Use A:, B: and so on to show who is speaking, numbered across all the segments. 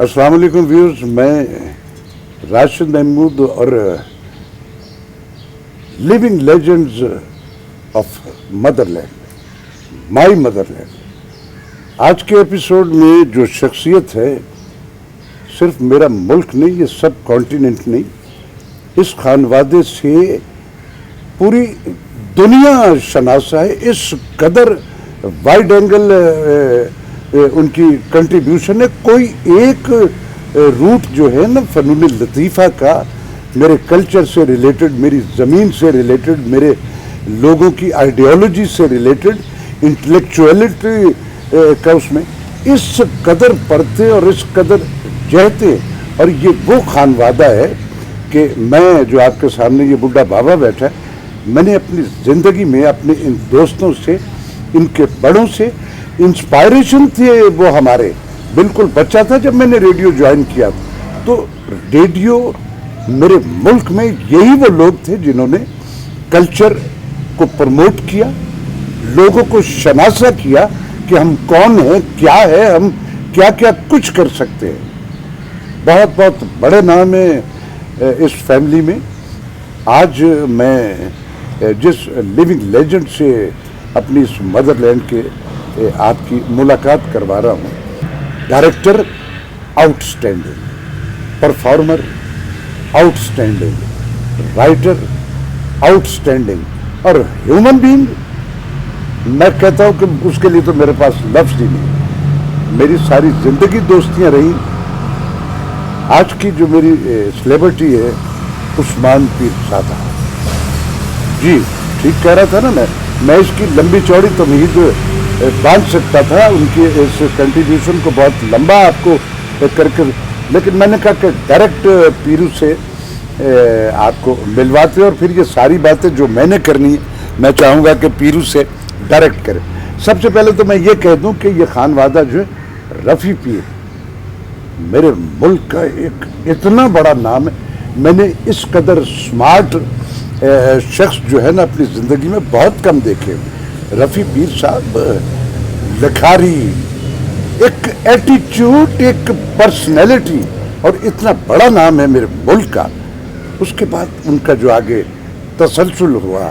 A: अस्सलाम वालेकुम व्यूअर्स, मैं राशिद महमूद और living legends of Motherland, my Motherland, आज के एपिसोड में जो शख्सियत है सिर्फ मेरा मुल्क नहीं, ये सब कॉन्टिनेंट नहीं, इस खानवादे से पूरी दुनिया शनासा है। इस कदर वाइड एंगल उनकी कंट्रीब्यूशन है। कोई एक रूट जो है ना फनून लतीफ़ा का, मेरे कल्चर से रिलेटेड, मेरी ज़मीन से रिलेटेड, मेरे लोगों की आइडियोलॉजी से रिलेटेड, इंटेलेक्चुअलिटी का उसमें इस कदर पढ़ते और इस कदर जहते। और ये वो खानवादा है कि मैं जो आपके सामने ये बुढ़ा बाबा बैठा है, मैंने अपनी ज़िंदगी में अपने इन दोस्तों से, इनके बड़ों से इंस्पायरेशन थे वो हमारे। बिल्कुल बच्चा था जब मैंने रेडियो ज्वाइन किया, तो रेडियो मेरे मुल्क में यही वो लोग थे जिन्होंने कल्चर को प्रमोट किया, लोगों को शनासा किया कि हम कौन हैं, क्या है, हम क्या क्या कुछ कर सकते हैं। बहुत बहुत बड़े नाम है इस फैमिली में। आज मैं जिस लिविंग लेजेंड से अपनी इस मदरलैंड के आपकी मुलाकात करवा रहा हूँ, director outstanding, performer outstanding, writer outstanding और ह्यूमन बीइंग, मैं कहता हूँ कि उसके लिए तो मेरे पास लफ्ज़ ही नहीं। मेरी सारी ज़िंदगी दोस्तियाँ रही। आज की जो मेरी सेलिब्रिटी है उस्मान पीर सादा जी, ठीक कह रहा था ना मैं इसकी लंबी चौड़ी तमहीद बांध सकता था, उनकी इस कंट्रीब्यूशन को बहुत लंबा आपको करके, लेकिन मैंने कहा कि डायरेक्ट पीरू से आपको मिलवाते और फिर ये सारी बातें जो मैंने करनी है मैं चाहूँगा कि पीरू से डायरेक्ट करें। सबसे पहले तो मैं ये कह दूँ कि ये खानवादा जो है रफ़ी पीर मेरे मुल्क का एक इतना बड़ा नाम है। मैंने इस कदर स्मार्ट शख्स जो है ना अपनी ज़िंदगी में बहुत कम देखे। रफ़ी पीर साहब लखारी, एक एटीट्यूड, एक पर्सनैलिटी, और इतना बड़ा नाम है मेरे मुल्क का। उसके बाद उनका जो आगे तसलसल हुआ,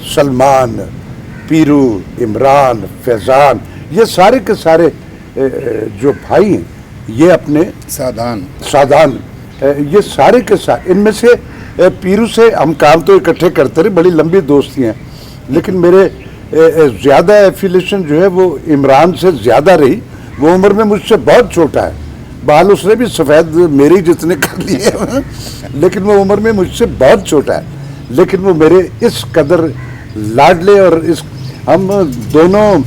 A: सलमान, पीरू, इमरान, फैज़ान, ये सारे के सारे जो भाई हैं, ये अपने सादान, ये सारे के सारे, इनमें से पीरू से हम काम तो इकट्ठे करते रहे, बड़ी लंबी दोस्तियाँ, लेकिन मेरे ज़्यादा एफिलेशन जो है वो इमरान से ज़्यादा रही। वो उम्र में मुझसे बहुत छोटा है, बाल उसने भी सफ़ेद मेरे जितने कर लिए लेकिन वो उम्र में मुझसे बहुत छोटा है। लेकिन वो मेरे इस कदर लाडले, और इस हम दोनों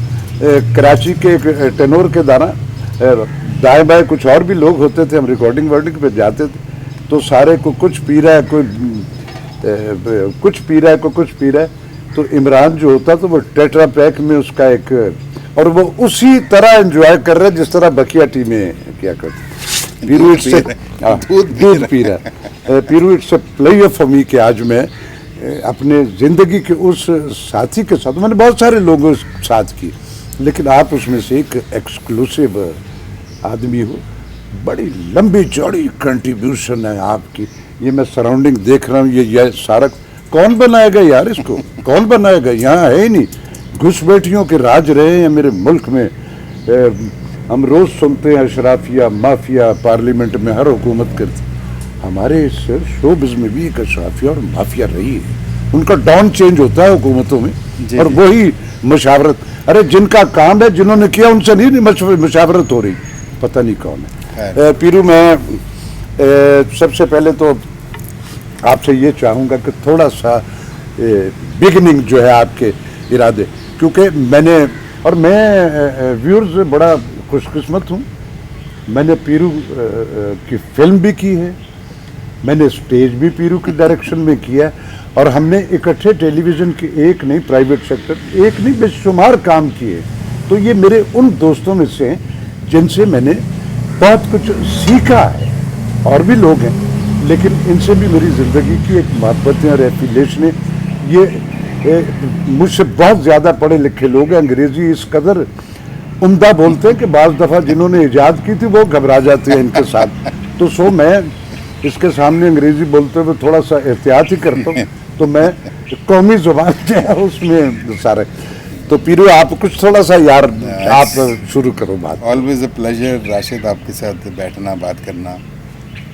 A: कराची के टेनोर के दाएँ बाएँ कुछ और भी लोग होते थे, हम रिकॉर्डिंग वर्डिंग पे जाते थे, तो सारे को कुछ पी रहा है, कोई कुछ पी रहा है, कोई कुछ पी रहा है। तो इमरान जो होता तो वो टेट्रा पैक में उसका एक, और वो उसी तरह एंजॉय कर रहा है जिस तरह बकिया टीमें क्या करती। पीरू इट्स दूध पी रहा है। पीरू it's a player for me कि आज मैं अपने ज़िंदगी के उस साथी के साथ, मैंने बहुत सारे लोगों के साथ की, लेकिन आप उसमें से एक एक्सक्लूसिव आदमी हो। बड़ी लंबी चौड़ी कंट्रीब्यूशन है आपकी। ये मैं सराउंडिंग देख रहा हूँ, ये सारा कौन बनाएगा यार, इसको कौन बनाएगा? यहाँ है ही नहीं। घुसपैठियों के राज रहे हैं मेरे मुल्क में। हम रोज़ सुनते हैं अशराफिया माफिया पार्लियामेंट में हर हुकूमत करती। हमारे इस शोबिज़ में भी एक अशराफिया और माफिया रही है। उनका डॉन चेंज होता है हुकूमतों में, और वही मशावरत, अरे जिनका काम है, जिन्होंने किया उनसे नहीं मशावरत हो रही, पता नहीं कौन है। पीरू, मैं सबसे पहले तो आपसे ये चाहूँगा कि थोड़ा सा बिगिनिंग जो है आपके इरादे, क्योंकि मैं व्यूअर्स बड़ा खुशकिस्मत हूँ। मैंने पीरू की फिल्म भी की है, मैंने स्टेज भी पीरू की डायरेक्शन में किया, और हमने इकट्ठे टेलीविज़न के एक नहीं, प्राइवेट सेक्टर एक नहीं, बेशुमार काम किए। तो ये मेरे उन दोस्तों में से हैं जिनसे मैंने बहुत कुछ सीखा है। और भी लोग हैं, लेकिन इनसे भी मेरी ज़िंदगी की एक मोहब्बतें और एफिलेशन है। ये मुझसे बहुत ज़्यादा पढ़े लिखे लोग हैं, अंग्रेज़ी इस कदर उम्दा बोलते हैं कि बाज़ दफ़ा जिन्होंने इजाद की थी वो घबरा जाते हैं इनके साथ। तो सो मैं इसके सामने अंग्रेजी बोलते हुए थोड़ा सा एहतियात ही करता हूँ। तो मैं कौमी जुबान जो है उसमें सारे। तो पीरू आप कुछ थोड़ा सा यार आप शुरू करो बात।
B: ऑलवेज अ प्लेजर राशिद, आपके साथ बैठना बात करना।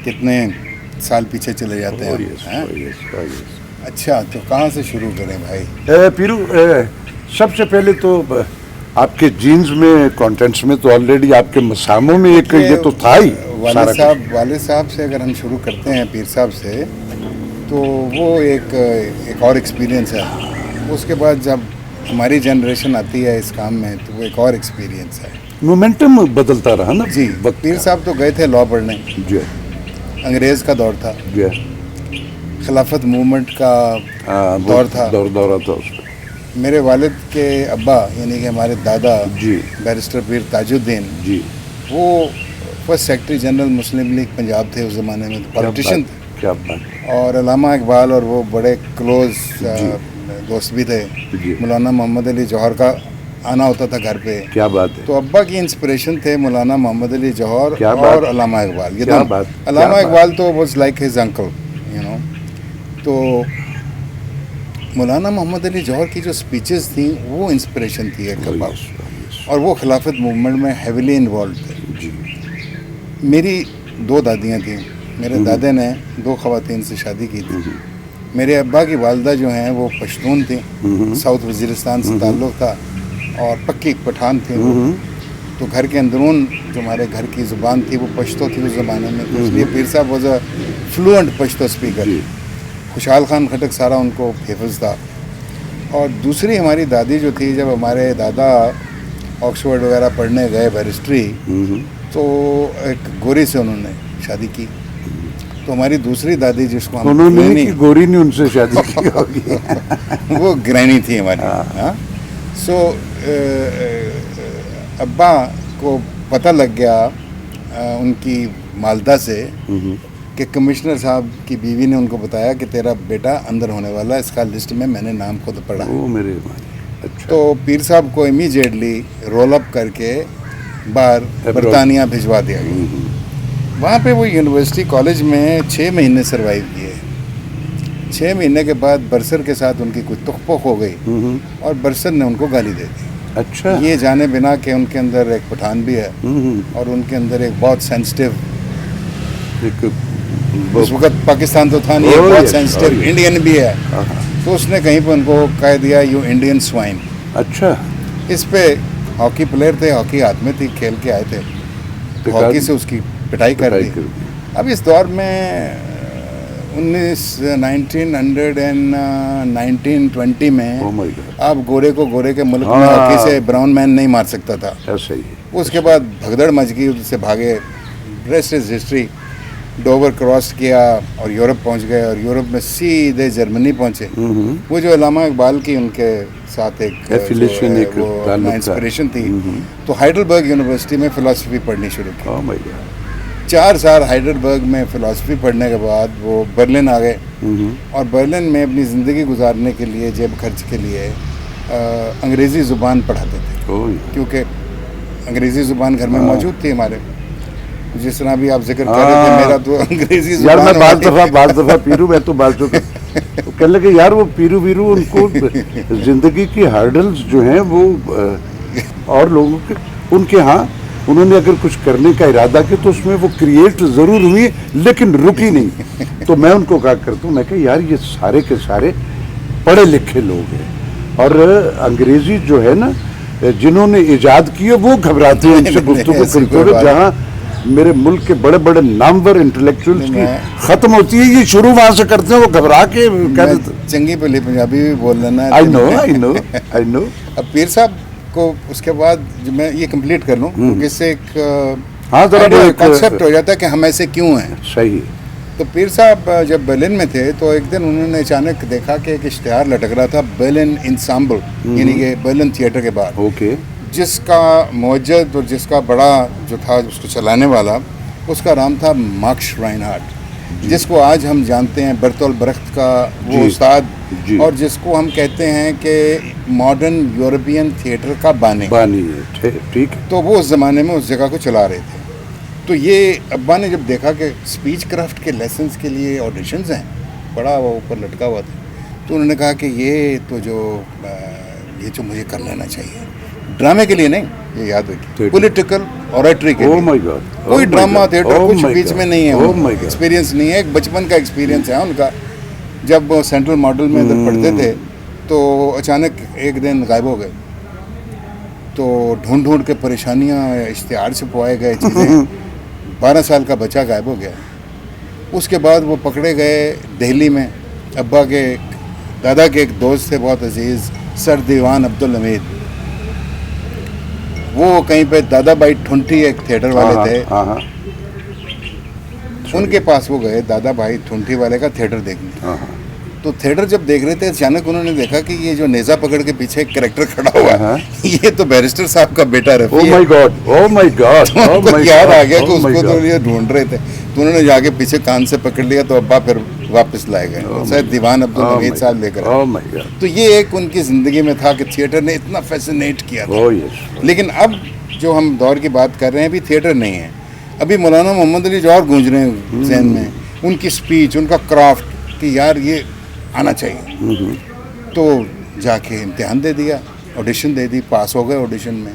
B: कितने साल पीछे चले जाते हैं। अच्छा, तो कहाँ से शुरू करें भाई?
A: पीरू सबसे पहले तो आपके जीन्स में कंटेंट्स में तो ऑलरेडी आपके मसामों में एक ये तो था ही
B: वाले साहब से अगर हम शुरू करते हैं पीर साहब से, तो वो एक और एक्सपीरियंस है। उसके बाद जब हमारी जनरेशन आती है इस काम में तो वो एक और एक्सपीरियंस है।
A: मोमेंटम बदलता रहा ना
B: जी। पीर साहब तो गए थे लॉ पढ़ने।
A: जी।
B: अंग्रेज़ का दौर था।
A: जी।
B: खिलाफत मूवमेंट का दौर था।
A: दौर था उसमें।
B: मेरे वालिद के अब्बा यानी कि हमारे दादा
A: जी
B: बैरिस्टर पीर ताजुद्दीन
A: जी,
B: वो फर्स्ट सेक्रेटरी जनरल मुस्लिम लीग पंजाब थे उस ज़माने में, तो पॉलिटिशियन थे।
A: क्या बात।
B: और अल्लामा इकबाल और वो बड़े क्लोज दोस्त भी थे। मौलाना मोहम्मद अली जौहर का आना होता था घर पे।
A: क्या बात है।
B: तो अब्बा की इंस्पिरेशन थे मौलाना मोहम्मद अली जौहर और अल्लामा इकबाल। ये
A: क्या बात।
B: अल्लामा इकबाल तो was like his uncle, you know. तो मौलाना मोहम्मद अली जौहर की जो स्पीचेस थी वो इंस्पिरेशन थी एक अब्बा, और वो खिलाफत मूवमेंट में हेविली इन्वॉल्व थे। मेरी 2 दादियाँ थीं। मेरे दादे ने 2 ख़वातीन से शादी की थी। मेरे अब्बा की वालदा जो हैं वो पश्तून थी, साउथ वज़ीरिस्तान से ताल्लुक़ था और पक्की पठान थी। तो घर के अंदरून जो हमारे घर की ज़ुबान थी वो पश्तो थी उस ज़माने में, तो इसलिए पीर साहब was a fluent Pashto speaker. खुशहाल खान खटक सारा उनको हिफ्ज़ था। और दूसरी हमारी दादी जो थी, जब हमारे दादा ऑक्सफोर्ड वगैरह पढ़ने गए बैरिस्ट्री, तो एक गोरी से उन्होंने शादी की। तो हमारी दूसरी दादी जिसको हम
A: उन्होंने की गोरी ने उनसे शादी की होगी
B: वो ग्रैनी थी हमारी। हाँ। सो अब्बा को पता लग गया उनकी मालदा से कि कमिश्नर साहब की बीवी ने उनको बताया कि तेरा बेटा अंदर होने वाला है, इसका लिस्ट में मैंने नाम खुद पढ़ा।
A: ओ मेरे अच्छा।
B: तो पीर साहब को इमीडिएटली रोल अप करके बाहर बरतानिया भिजवा दिया गया। वहाँ पे वो यूनिवर्सिटी कॉलेज में 6 महीने सरवाइव किए। 6 महीने के बाद बरसर के साथ उनकी कुछ तुखपुख हो गई और बरसर ने उनको गाली दे दी।
A: अच्छा।
B: ये जाने बिना कि उनके अंदर एक पठान भी है और उनके अंदर एक बहुत सेंसिटिव, उस वक्त पाकिस्तान तो था नहीं, बहुत सेंसिटिव इंडियन भी है। तो उसने कहीं पर उनको कह दिया यू इंडियन स्वाइन।
A: अच्छा।
B: इस पे हॉकी प्लेयर थे, हॉकी हाथ में थी, खेल के आए थे, तो हॉकी से उसकी पिटाई कर दी। अब इस दौर में 1920 में आप गोरे को गोरे के मुल्क में हॉकी से ब्राउन मैन नहीं मार सकता था।
A: ऐसा ही।
B: उसके बाद भगदड़ मच गई, उससे भागे। Rest is history. Dover cross किया और यूरोप पहुंच गए और यूरोप में सीधे जर्मनी पहुंचे। वो जो अल्लामा इकबाल की उनके साथ एक
A: एफिलिएशन, एक
B: इंस्पिरेशन थी, तो हाइडलबर्ग यूनिवर्सिटी में फ़िलासफ़ी पढ़नी शुरू की। 4 साल हाइडलबर्ग में फ़िलासफ़ी पढ़ने के बाद वो बर्लिन आ गए और बर्लिन में अपनी ज़िंदगी गुजारने के लिए, जेब खर्च के लिए अंग्रेज़ी ज़ुबान पढ़ाते थे, क्योंकि अंग्रेज़ी ज़ुबान घर में मौजूद थी हमारे। जिस तरह भी आप जिक्र कर रहे थे, मेरा तो अंग्रेजी
A: यार मैं बाज़ दफ़ा पीरू मैं तो बात कहने लगे यार वो पीरू उनको जिंदगी की हर्डल्स जो हैं वो और लोगों के उनके यहाँ उन्होंने अगर कुछ करने का इरादा किया तो उसमें वो क्रिएट ज़रूर हुई लेकिन रुकी नहीं। तो मैं उनको कहा करता हूँ, मैं कहा यार ये सारे के सारे पढ़े लिखे लोग हैं और अंग्रेज़ी जो है ना जिन्होंने ईजाद की है वो घबराते हैं इनसे गुफ्तगू करते हुए। जहाँ मेरे मुल्क के बड़े बड़े नामवर इंटेलेक्चुअल्स की खत्म होती है, ये शुरू वहां से करते हैं, वो घबरा के कह देते
B: चंगी भली पंजाबी भी बोल लेना।
A: I know.
B: अब पीर साहब को उसके बाद मैं ये कंप्लीट कर लूँ क्योंकि इससे एक कॉन्सेप्ट हो जाता है कि हम ऐसे क्यों हैं।
A: सही।
B: तो पीर साहब जब बर्लिन में थे तो एक दिन उन्होंने अचानक देखा कि एक इश्तिहार लटक रहा था बर्लिन इंसाम्बल, यानी कि बर्लिन थिएटर के बाहर।
A: ओके।
B: जिसका मौजद और जिसका बड़ा जो था उसको चलाने वाला, उसका नाम था मार्क्स राइनहार्ट, जिसको आज हम जानते हैं बर्तोल ब्रेख्त का वो उस्ताद
A: जी।
B: और जिसको हम कहते हैं कि मॉडर्न यूरोपियन थिएटर का बानी।
A: बानी है, ठीक है।
B: तो वो उस ज़माने में उस जगह को चला रहे थे। तो ये अब्बा ने जब देखा कि स्पीच क्राफ्ट के लेसन्स के लिए ऑडिशंस हैं, बड़ा वो ऊपर लटका हुआ था, तो उन्होंने कहा कि ये तो ये जो मुझे कर लेना चाहिए, ड्रामे के लिए नहीं, ये याद रखिए,
A: ठीक।
B: पॉलिटिकल ऑरेटरी के
A: ओह
B: लिए।
A: माय गॉड,
B: कोई ड्रामा थिएटर
A: oh
B: कुछ
A: my
B: बीच
A: God,
B: में नहीं है,
A: oh my God।
B: एक्सपीरियंस नहीं है, एक बचपन का एक्सपीरियंस है उनका। जब वो सेंट्रल मॉडल में इधर पढ़ते थे तो अचानक एक दिन गायब हो गए। तो ढूंढ ढूंढ के परेशानियां, इश्तिहार से पुआए गए चीज़ें, 12 साल का बच्चा गायब हो गया। उसके बाद वो पकड़े गए दिल्ली में। अब्बा के दादा के एक दोस्त थे बहुत अजीज़, सर दीवान अब्दुल हमीद, वो कहीं पे दादा भाई ठुंठी एक थिएटर वाले थे,
A: हाँ हाँ
B: उनके पास वो गए, दादा भाई ठुंठी वाले का थिएटर देखने।
A: हाँ हाँ।
B: तो थिएटर जब देख रहे थे, अचानक उन्होंने देखा कि ये जो नेजा पकड़ के पीछे एक कैरेक्टर खड़ा हुआ है, ये तो बैरिस्टर साहब का बेटा रफी
A: ओह
B: है।
A: My God, oh my God,
B: उनको याद आ गया कि उसको तो ये ढूंढ रहे थे, तो उन्होंने जाके पीछे कान से पकड़ लिया, तो अब्बा फिर वापस लाए गए, शायद दीवान अब्दुल हमीद साहब लेकर आए।
A: Oh my God.
B: तो ये एक उनकी ज़िंदगी में था कि थिएटर ने इतना फैसिनेट किया था।
A: Oh yes.
B: लेकिन अब जो हम दौर की बात कर रहे हैं, अभी थिएटर नहीं है, अभी मौलाना मोहम्मद अली जौहर गूंज रहे हैं जहन में, उनकी स्पीच, उनका क्राफ्ट, कि यार ये आना चाहिए। तो जाके इम्तिहान दे दिया, ऑडिशन दे दी, पास हो गए ऑडिशन में।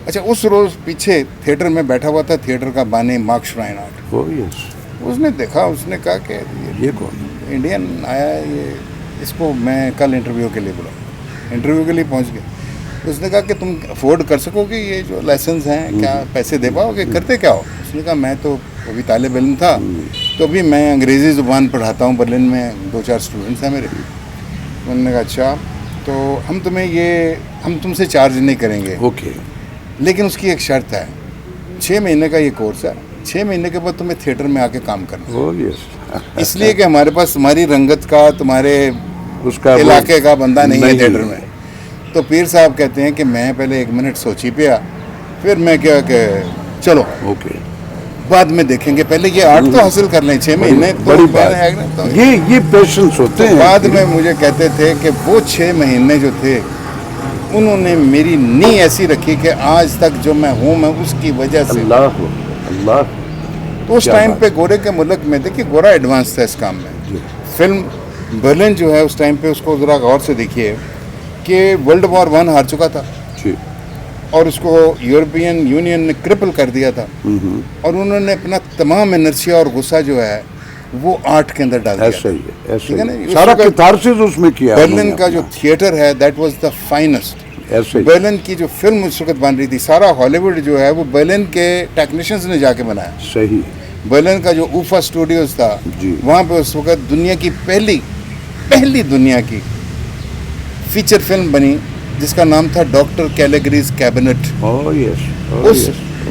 B: अच्छा, उस रोज़ पीछे थिएटर में बैठा हुआ था थिएटर का बानी मार्क श्राइनहार्ट।
A: Oh yes.
B: उसने देखा, उसने कहा कि
A: ये कौन?
B: इंडियन आया है, ये इसको मैं कल इंटरव्यू के लिए बुलाऊँ। इंटरव्यू के लिए पहुंच गए। उसने कहा कि तुम अफोर्ड कर सकोगे ये जो लाइसेंस हैं, क्या पैसे दे पाओगे, करते क्या हो? उसने कहा मैं तो अभी तालिब इल्म था, तो अभी मैं अंग्रेज़ी ज़ुबान पढ़ाता हूँ बर्लिन में, 2-4 स्टूडेंट्स हैं मेरे। उन्होंने कहा अच्छा, तो हम तुमसे चार्ज नहीं करेंगे,
A: ओके।
B: लेकिन उसकी एक शर्त है, 6 महीने का ये कोर्स है, 6 महीने के बाद तुम्हें थिएटर में आके काम करना।
A: Oh yes.
B: इसलिए कि हमारे पास तुम्हारी रंगत का, तुम्हारे
A: उसका
B: इलाके का बंदा नहीं है
A: नहीं
B: थिएटर में। तो पीर साहब कहते हैं कि मैं पहले 1 मिनट सोची पिया, फिर मैं क्या कि चलो
A: ओके,
B: बाद में देखेंगे, पहले ये आर्ट तो हासिल कर लें, 6 महीने तो
A: बड़ी बात
B: है ना, तो
A: ये पेशेंस होते हैं।
B: बाद में मुझे कहते थे कि वो 6 महीने जो थे, उन्होंने मेरी नी ऐसी रखी कि आज तक जो मैं हूँ, मैं उसकी वजह से।
A: अल्लाह अल्लाह।
B: तो उस
A: क्या
B: टाइम
A: बात।
B: पे गोरे के मुल्क में, देखिए गोरा एडवांस था इस काम में। फिल्म बर्लिन जो है उस टाइम पे, उसको ज़रा गौर से देखिए कि वर्ल्ड वॉर 1 हार चुका था
A: जी।
B: और उसको यूरोपियन यूनियन ने क्रिपल कर दिया था, और उन्होंने अपना तमाम एनर्जी और गुस्सा जो है वो आर्ट के अंदर डाल दिया।
A: ऐसा ही है, ऐसा
B: ठीक है
A: ही
B: ना?
A: है।
B: उस
A: सारा
B: वक्त
A: कैथारसिस उसमें किया
B: बर्लिन
A: उन्होंने
B: का जो
A: अपना।
B: थिएटर है, दैट वाज द फाइनेस्ट।
A: ऐसे ही।
B: बर्लिन की जो फिल्म उस वक्त बन रही थी, सारा हॉलीवुड जो है वो बर्लिन के टेक्नीशियंस ने जाके बनाया।
A: सही।
B: बर्लिन का जो ऊफा स्टूडियोज था,
A: जी।
B: वहाँ पे उस वक्त दुनिया की पहली दुनिया की फीचर फिल्म बनी, जिसका नाम था डॉक्टर कैलेगरीज कैबिनेट।
A: Oh yes.
B: उस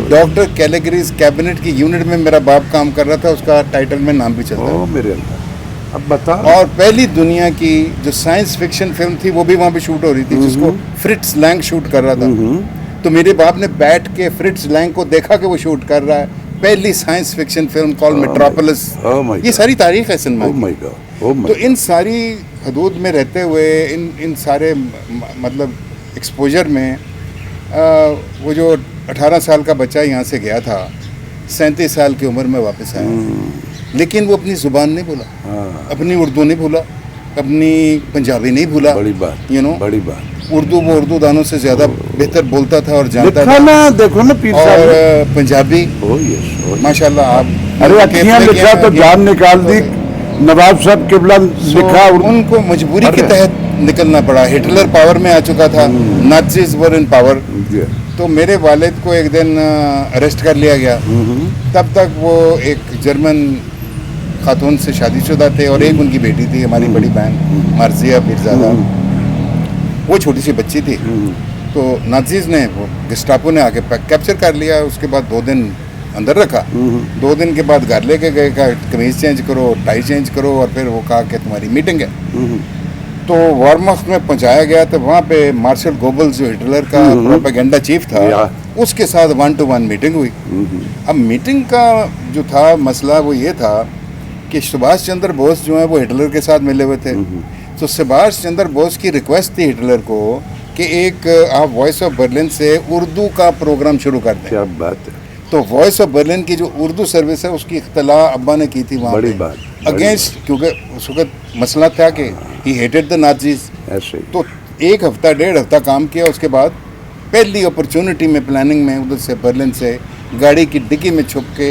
B: डॉक्टर कैलेगरीज कैबिनेट की यूनिट में मेरा बाप काम कर रहा था, उसका टाइटल में नाम भी चलता
A: ओह मेरे अल्लाह। अब बता।
B: है। और पहली दुनिया की जो साइंस फिक्शन फिल्म थी, वो भी वहाँ पे शूट हो रही थी, जिसको फ्रिट्ज लैंग शूट कर रहा था। तो मेरे बाप ने बैठ के फ्रिट्ज लैंग को देखा कि वो शूट कर रहा है। पहली science fiction film call metropolis. ये सारी तारीख है सिनेमा
A: ओह
B: की।
A: माय गॉड, ओह
B: तो
A: माय।
B: इन सारी हदूद में रहते हुए, इन सारे मतलब एक्सपोजर में, वो जो 18 साल का बच्चा यहाँ से गया था, 37 साल की उम्र में वापस आया, लेकिन वो अपनी ज़ुबान नहीं भूला, अपनी उर्दू नहीं भूला, अपनी पंजाबी नहीं भूला।
A: बड़ी बात,
B: यू नो,
A: बड़ी बात।
B: उर्दू वो उर्दू दानों से ज़्यादा बेहतर बोलता था और जानता
A: लिखा
B: था।
A: ना, देखो ना पीर साहब।
B: और पंजाबी
A: ओह यस।
B: माशाल्लाह। आप
A: अरे अखियां लिखा तो जान निकाल दी। नवाब साहब किबला लिखा।
B: उनको मजबूरी के तहत निकलना पड़ा। हिटलर पावर में आ चुका था, नाज़ीज़ वर इन पावर। तो मेरे वालिद को एक दिन अरेस्ट कर लिया गया। तब तक वो एक जर्मन खातून से शादीशुदा थे और एक उनकी बेटी थी, हमारी बड़ी बहन मार्जिया पीरजादा। वो छोटी सी बच्ची थी। तो नाज़ीज़ ने, वो गेस्टापो ने आके कैप्चर कर लिया। उसके बाद 2 दिन अंदर रखा। 2 दिन के बाद घर लेके गए, कहा कमीज़ चेंज करो, टाई चेंज करो, और फिर वो कहा कि तुम्हारी मीटिंग है। तो वार्मख में पहुंचाया गया। तो वहाँ पे मार्शल गोबल्स जो हिटलर का प्रोपेगेंडा चीफ था, उसके साथ 1-to-1 मीटिंग हुई। अब मीटिंग का जो था मसला वो ये था कि सुभाष चंद्र बोस जो है वो हिटलर के साथ मिले हुए थे। तो सुभाष चंद्र बोस की रिक्वेस्ट थी हिटलर को कि एक आप वॉइस ऑफ बर्लिन से उर्दू का प्रोग्राम शुरू कर दें।
A: क्या बात है,
B: तो वॉइस ऑफ बर्लिन की जो उर्दू सर्विस है उसकी इख्तला अब्बा ने की थी वहाँ
A: बड़ी
B: पे
A: बात, बड़ी
B: अगेंस्ट, क्योंकि उस वक्त मसला था कि ही हेटेड द नाजीज।
A: ऐसे ही
B: तो एक हफ्ता 1.5 हफ्ता काम किया, उसके बाद पहली अपॉर्चुनिटी में प्लानिंग में उधर से बर्लिन से गाड़ी की डिक्की में छुप के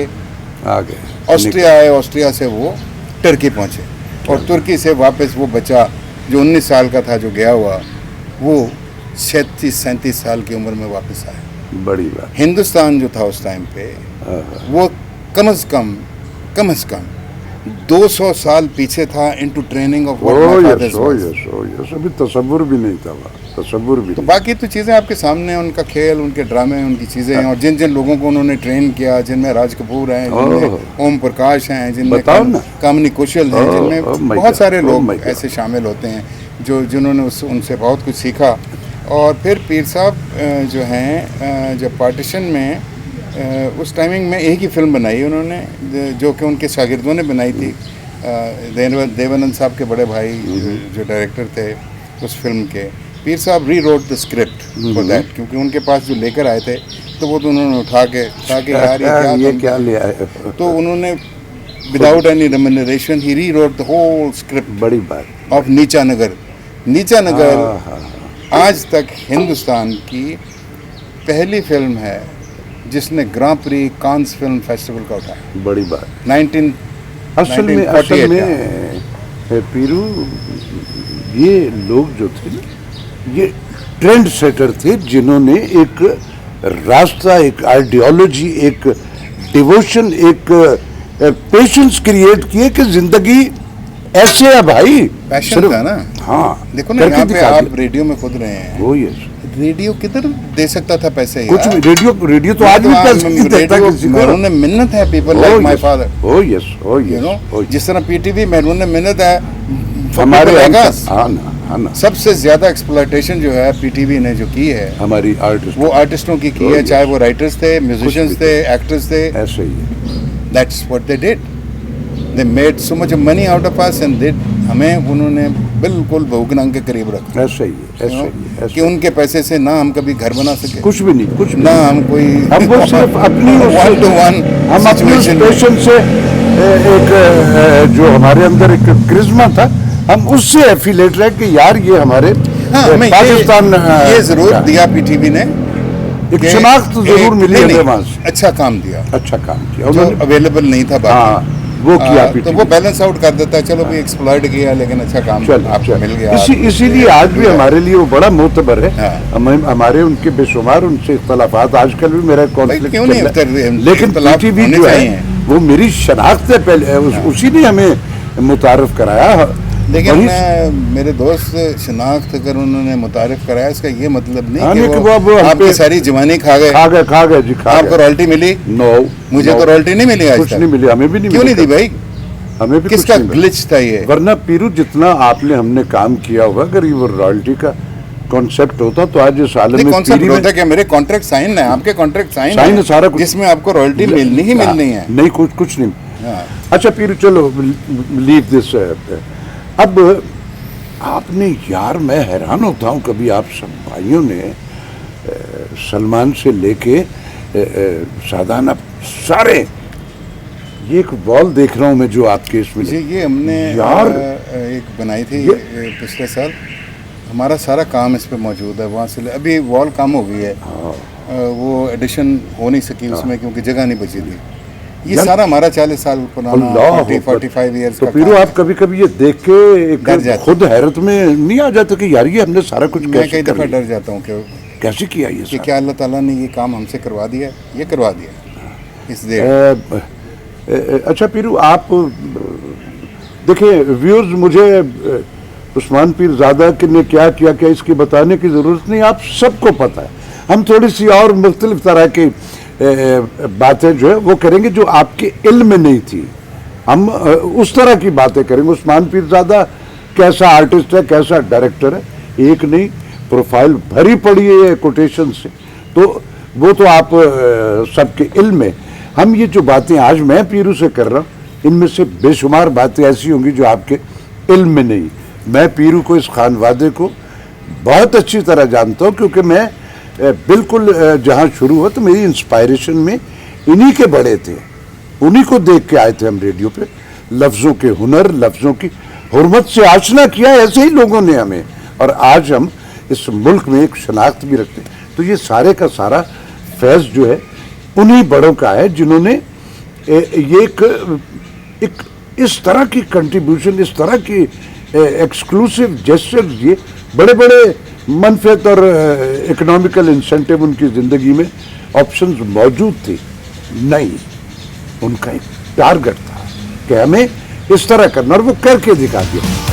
A: आ गए।
B: ऑस्ट्रिया आए, ऑस्ट्रिया से वो टर्की पहुँचे और तुर्की से वापस वो बच्चा जो 19 साल का था जो गया हुआ, वो 36-37 साल की उम्र में वापस आया।
A: बड़ी बात।
B: हिंदुस्तान जो था उस टाइम पे
A: हाँ,
B: वो कम से कम 200 साल पीछे था into training of
A: O yes, अभी तसव्वुर भी नहीं था वहाँ, तसव्वुर भी
B: तो
A: नहीं।
B: बाकी तो चीज़ें आपके सामने, उनका खेल, उनके ड्रामे, उनकी चीज़ें हैं, और जिन जिन लोगों को उन्होंने ट्रेन किया, जिनमें राज कपूर हैं, जिनमें ओम प्रकाश हैं, जिनमें
A: बताओ ना।
B: कामिनी कौशल हैं, जिनमें
A: oh my
B: बहुत
A: God,
B: सारे
A: oh
B: लोग
A: my God।
B: ऐसे शामिल होते हैं जिन्होंने उनसे बहुत कुछ सीखा। और फिर पीर साहब जो हैं जब पार्टीशन में उस टाइमिंग में एक ही फिल्म बनाई उन्होंने, जो कि उनके शागिर्दों ने बनाई थी। देवानंद साहब के बड़े भाई जो डायरेक्टर थे उस फिल्म के, पीर साहब री wrote the script for that, क्योंकि उनके पास जो लेकर आए थे तो वो तो उन्होंने उठा के यार
A: ये क्या ले आए।
B: तो उन्होंने विदाउट एनी रेम्यूनरेशन ही री रोट द होल स्क्रिप्ट
A: बड़ी बात।
B: ऑफ नीचा नगर।
A: हाँ,
B: आज तक हिंदुस्तान की पहली फिल्म है जिसने ग्रां प्री कांस फिल्म फेस्टिवल का उठाया।
A: बड़ी बात।
B: 19
A: असल में
B: 1948
A: पीरू, ये लोग जो थे ना, ये ट्रेंड सेटर थे जिन्होंने एक रास्ता, एक आइडियोलॉजी, एक डिवोशन, एक पेशेंस क्रिएट किए कि जिंदगी ऐसे है भाई।
B: पैशन था ना।
A: हाँ,
B: देखो ना, यहाँ पे आप रेडियो में खुद रहे हैं,
A: वो यस,
B: रेडियो किधर दे सकता था पैसे?
A: कुछ भी। रेडियो तो आज भी पैसे नहीं देता किसी को।
B: मैरून मिन्नत है people like my father.
A: O yes,
B: you know, जिस तरह पीटीवी मैरून मिन्नत है
A: हमारे।
B: हाँ
A: ना।
B: सबसे ज्यादा एक्सप्लॉयटेशन जो है पीटीवी ने जो की है
A: हमारी आर्टिस्ट,
B: वो आर्टिस्टों की है, चाहे वो राइटर्स थे, म्यूजिशियंस थे, एक्टर्स थे।
A: ऐसे ही है।
B: That's what they did. They made so much money out of us and they, हमें उन्होंने बिल्कुल भूखनांग के करीब रखा।
A: ऐसे ही है, ऐसे ही है।
B: कि उनके पैसे से ना हम कभी घर बना सके,
A: कुछ भी नहीं, कुछ भी
B: ना हम कोई,
A: हमको सिर्फ अपनी
B: वन टू वन
A: हम अपनी पेशेंट से एक जो हमारे अंदर एक क्रिज्मा था, हम उससे एफिलेट रहे कि यार ये हमारे
B: हमें
A: पाकिस्तान
B: ये जरूर दिया पीटीवी ने,
A: एक शनाख्त जरूर मिली है वहाँ से।
B: अच्छा काम दिया,
A: अच्छा काम किया
B: जो
A: उन्होंने।
B: अवेलेबल नहीं था बाकी।
A: हाँ, वो किया
B: तो
A: PTV।
B: वो बैलेंस आउट कर देता है, चलो भी एक्सप्लॉइट किया लेकिन अच्छा काम आपको मिल गया।
A: इसीलिए आज भी हमारे लिए वो बड़ा मोतबर है।
B: हाँ।
A: हमारे उनके बेशुमार उनसे इख्तलाफात आजकल भी मेरा कॉन्फ्लिक्ट
B: क्यों नहीं
A: चल रहा है।
B: इख्तलाफ
A: लेकिन पीटीवी
B: होने
A: जो
B: चाहिए।
A: है वो मेरी शनाख्त है पहले, उसी ने हमें मुतारफ कराया।
B: लेकिन मेरे दोस्त शनाख्त अगर उन्होंने मुतारिफ कराया, इसका ये मतलब नहीं कि
A: वो
B: आपकी सारी जवानी खा गए
A: जी,
B: आपको रॉयल्टी मिली?
A: नो,
B: मुझे तो रॉयल्टी नहीं मिली आज
A: कुछ
B: तक।
A: नहीं मिली, हमें भी नहीं
B: क्यों
A: मिली।
B: नहीं दी भाई?
A: हमें भी
B: किसका
A: कुछ नहीं
B: ग्लिच था ये?
A: वरना पीरू जितना आपने हमने काम किया होगा, अगर ये वो रॉयल्टी का कॉन्सेप्ट होता तो आज इस आलम में
B: कॉन्सेप्ट होता है कि मेरे कॉन्ट्रैक्ट साइन है, आपके कॉन्ट्रैक्ट साइन
A: है सारा कुछ,
B: जिसमें आपको रॉयल्टी मिलनी ही मिलनी है।
A: नहीं, कुछ नहीं।
B: हाँ।
A: अच्छा पीरू, चलो लीव दिस। अब आपने, यार मैं हैरान होता हूँ, कभी आप सब भाइयों ने सलमान से लेके सादाना सारे, ये एक वॉल देख रहा हूँ मैं जो आपके इसमें,
B: ये हमने
A: यार
B: एक बनाई थी पिछले साल, हमारा सारा काम इस पे मौजूद है। वहाँ से अभी वॉल कम हो गई है, वो एडिशन हो नहीं सकी उसमें क्योंकि जगह नहीं बची थी। ये सारा हमारा 40 साल पुराना 45 ईयर्स
A: का। तो फिर आप कभी कभी ये देख के खुद हैरत में नहीं आ जाते कि यार ये हमने सारा कुछ
B: मैं कई दफा डर जाता हूँ कि
A: कैसे किया ये,
B: कि क्या अल्लाह ताला ने ये काम हमसे करवा दिया, ये करवा दिया इस देर।
A: अच्छा पीरू, आप देखिए व्यूअर्स, मुझे उस्मान पीरजादा ने क्या किया क्या इसकी बताने की ज़रूरत नहीं, आप सबको पता है। हम थोड़ी सी और मुख्तलिफ तरह की बातें जो है वो करेंगे जो आपके इल्म में नहीं थी, हम उस तरह की बातें करेंगे। उस्मान पीरजादा कैसा आर्टिस्ट है, कैसा डायरेक्टर है, एक नहीं प्रोफाइल भरी पड़ी है कोटेशन से, तो वो तो आप सबके इल्म में। हम ये जो बातें आज मैं पीरू से कर रहा हूँ, इनमें से बेशुमार बातें ऐसी होंगी जो आपके इल्म में नहीं। मैं पीरू को, इस खानवादे को बहुत अच्छी तरह जानता हूँ, क्योंकि मैं बिल्कुल जहाँ शुरू हुआ तो मेरी इंस्पायरेशन में इन्हीं के बड़े थे, उन्हीं को देख के आए थे हम रेडियो पे। लफ्ज़ों के हुनर, लफ्ज़ों की हुर्मत से आशना किया ऐसे ही लोगों ने हमें, और आज हम इस मुल्क में एक शनाख्त भी रखते हैं। तो ये सारे का सारा फैज़ जो है उन्हीं बड़ों का है, जिन्होंने ये एक इस तरह की कंट्रीब्यूशन, इस तरह की एक्सक्लूसिव जेस्चर्स दिए। बड़े बड़े मनफियत और इकोनॉमिकल इंसेंटिव उनकी ज़िंदगी में ऑप्शंस मौजूद थी नहीं, उनका एक टारगेट था कि हमें इस तरह करना, और वो करके दिखा दिया।